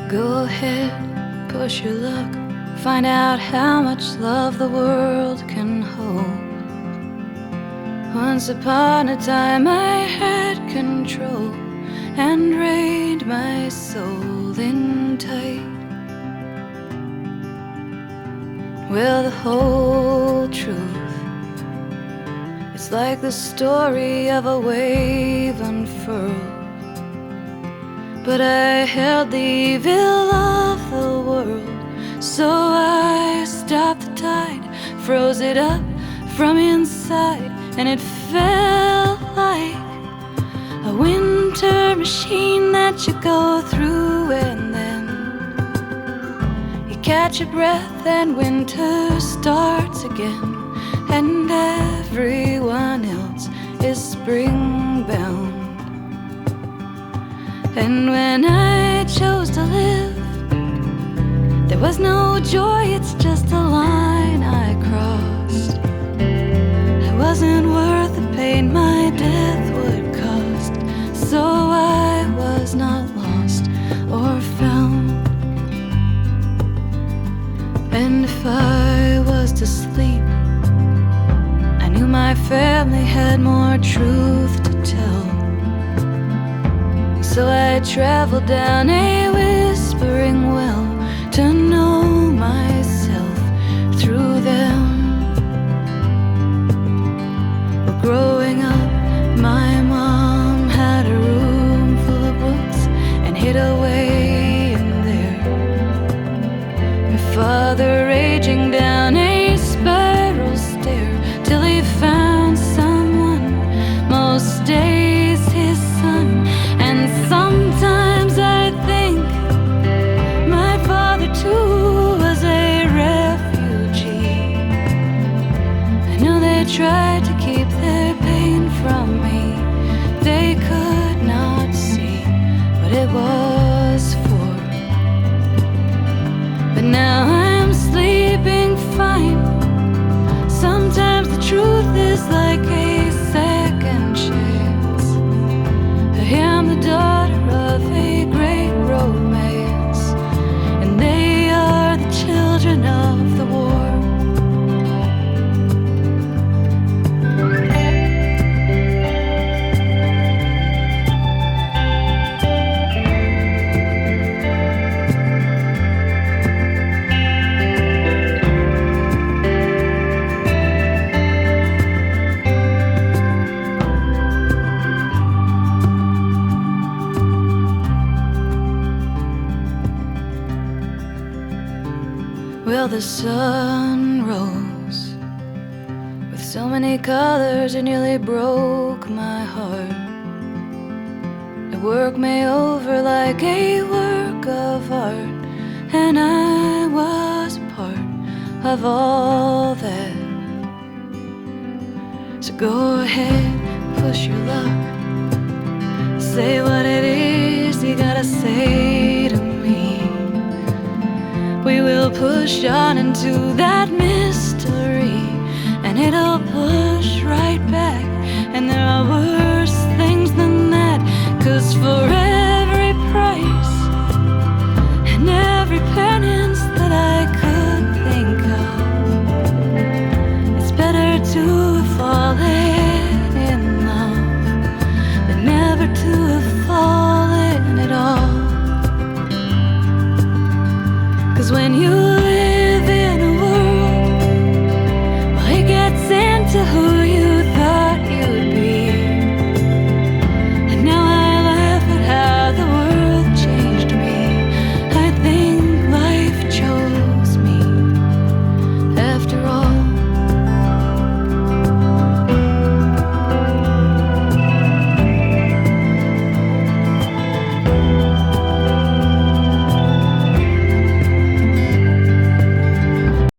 Go ahead, push your luck, find out how much love the world can hold. Once upon a time I had control and reined my soul in tight. Well, the whole truth, it's like the story of a wave unfurled. But I held the evil of the world, so I stopped the tide, froze it up from inside, and it felt like a winter machine that you go through, and then you catch your breath and winter starts again, and everyone else is spring-bound. And when I chose to live, there was no joy, it's just a line I crossed. I wasn't worth the pain my death would cost, so I was not lost or found. And if I was to sleep, I knew my family had more truth to tell. So I traveled down a whispering well to know myself through them. Well, growing up, my mom had a room full of books and hid away in there. My father raging down a spiral stair till he found someone, most days his son. And sometimes I think my father too was a refugee. I know they tried to keep their pain from me, they could not see what it was for. But now I'm sleeping fine. Sometimes the truth is like a second chance. I am the daughter of a great romance, and they are the children of the war. Well, the sun rose with so many colors it nearly broke my heart. It worked me over like a work of art, and I was a part of all that. So go ahead, push your luck, say what it is you gotta say to me. We will push on into that mystery, and it'll push right back, and there